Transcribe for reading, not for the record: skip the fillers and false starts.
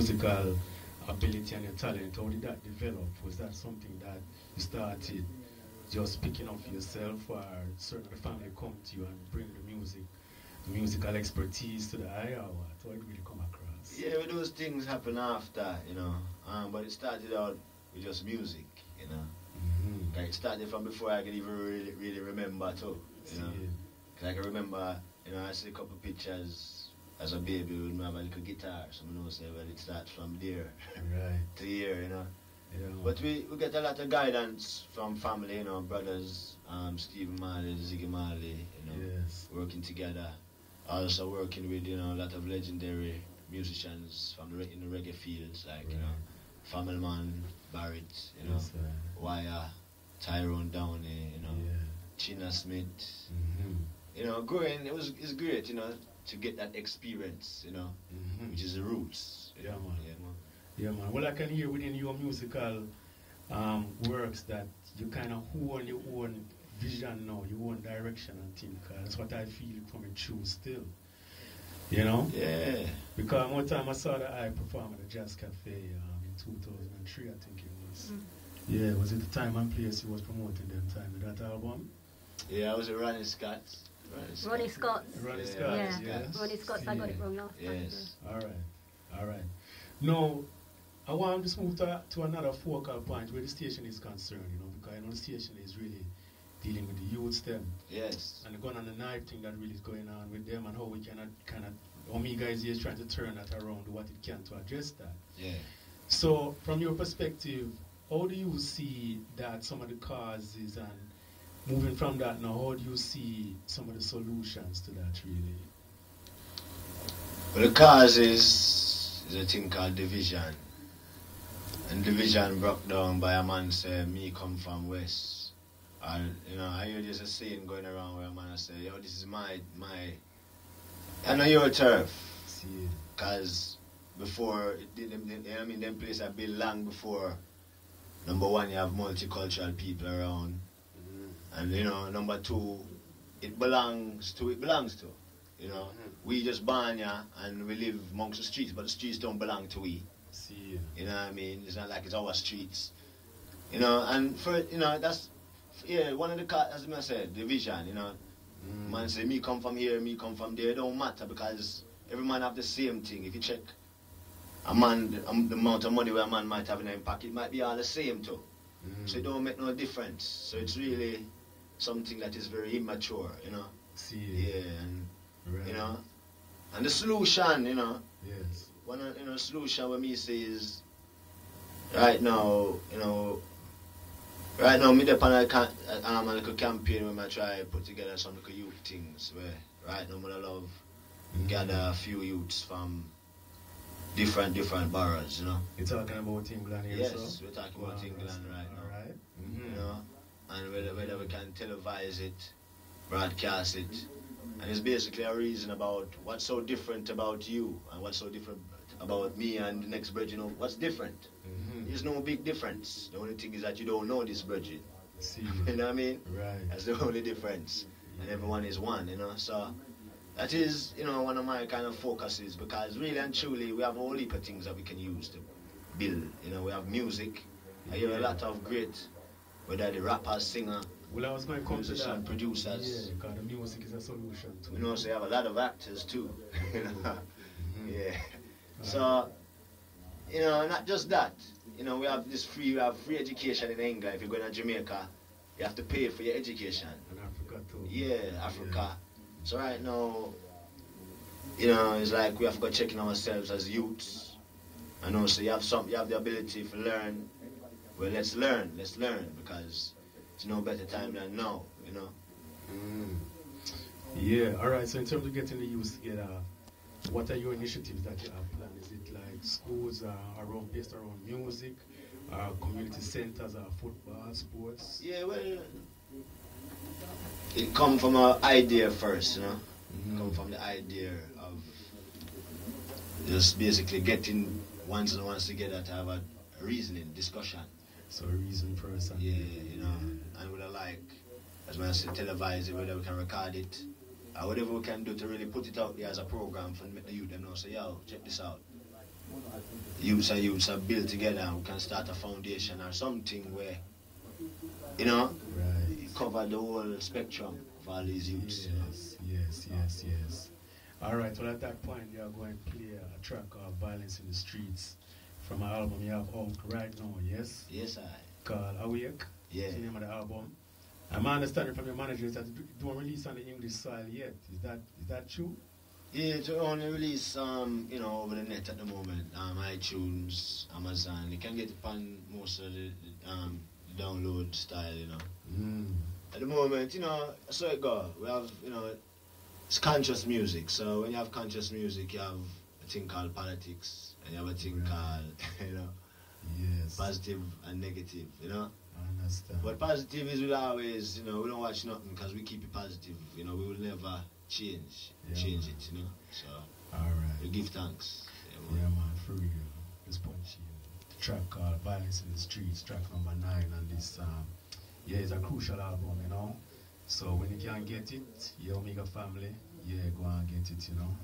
musical ability and your talent, how did that develop? Was that something that you started just picking up for yourself, or certain the family come to you and bring the musical expertise to the eye, or what? How it really come across? Yeah, well, those things happen after, but it started out with just music, Like it started from before I could even really remember too, Cause I can remember, I see a couple pictures as a baby with my little guitar. Someone knows say, well, it starts from there Right. to here, Yeah. But we get a lot of guidance from family, brothers, Stephen Marley, Ziggy Marley, Yes. working together. Also working with, a lot of legendary musicians from in the reggae fields, like, Right. Family Man, Barrett, Yes, right. Wire, Tyrone Downey, Yeah. China Smith. Mm-hmm. Growing, it's great, to get that experience, Mm-hmm. which is the roots. Yeah, man. Yeah, man. Yeah, man. Well, I can hear within your musical works that you kind of own your own vision now, your own direction and things. That's what I feel coming true still. Yeah. Because one time I saw that I perform at the Jazz Cafe in 2003, I think it was. Yeah, was it the time and place he was promoting them time with that album? Yeah, I was at Ronnie Scott's. Ronnie Scott. Ronnie Yeah. Scott, Yeah. yes. Ronnie Scott, I got it wrong last time. Yes. All right. Now, I want to just move to another focal point where the station is concerned, because I know the station is really dealing with the youths them. Yes. And the gun and the knife thing that really is going on with them, and how we cannot Omega is here trying to turn that around, do what it can to address that. Yeah. So, from your perspective, how do you see that some of the causes, and moving from that now, how do you see some of the solutions to that really? Well, the cause is a thing called division. And division broke down by a man say, me come from West. And, I hear there's a saying going around where a man say, yo, this is my, I know your turf. See. Because before, them places have been long before. Number one, you have multicultural people around. And, number two, it belongs to. We just born here and we live amongst the streets, but the streets don't belong to we. See. You know what I mean? It's not like it's our streets. And for, that's, one of the, as I said, division, Man say, me come from here, me come from there. It don't matter because every man have the same thing. If you check a man, the amount of money where a man might have in his pocket might be all the same too. So it don't make no difference. So it's really something that is very immature, See. Yeah, and, Right. and the solution, Yes. one of the solution what me say is right now, me dey on a little campaign where I try put together some little youth things where right now I love gather a few youths from different boroughs, You're talking about England here, Yes, so? we're talking about England right now. All right. And whether we can televise it, broadcast it. And it's basically a reason about what's so different about you and what's so different about me and the next bridge, what's different. There's no big difference. The only thing is that you don't know this bridge. See. You know what I mean? Right. That's the only difference. And everyone is one, So that is, one of my kind of focuses because really and truly we have a whole heap of things that we can use to build. We have music. I hear a lot of great, whether the rappers, singer, Well, I was going to come to that. producers. Yeah, because the music is a solution too. So you have a lot of actors too. Yeah. So, not just that. We have we have free education in England. If you're going to Jamaica, you have to pay for your education. And Africa too. Yeah, Africa. So right now, it's like we have to go checking ourselves as youths. So you have the ability to learn. Well, let's learn because it's no better time than now, Yeah, all right. So in terms of getting the youth together, what are your initiatives that you have planned? Is it like schools based around music, community centers, football, sports? Yeah, well, it come from an idea first, Come from the idea of just basically getting ones and ones together to have a reasoning discussion. So a reason first. And And with a as I said, televise it, whether we can record it, whatever we can do to really put it out there as a program for the youth them know, say, yo, check this out. youths and youths are built together and we can start a foundation or something where, you know, cover the whole spectrum of all these youths. Yes. Alright, well at that point you are going to play a track called Violence in the Streets from an album you have out right now, yes? Yes, called Awake. Yeah. That's the name of the album. And my understanding from your manager is that you don't release on the English soil yet. Is that true? Yeah, it's only release you know, over the net at the moment. iTunes, Amazon. You can get it on most of the download style, you know. At the moment, you know, so it go. We have, you know, it's conscious music. So when you have conscious music, you have a thing called politics, and you have a thing called, you know, positive and negative, you know. I understand. But positive is we always, you know, we don't watch nothing because we keep it positive. You know, we will never change it, you know. So, alright. We give thanks. Yeah, man, for real. This point, the track called Violence in the Streets, track number 9 on this, it's a crucial album, you know. So when you can get it, your Omega family, go and get it, you know.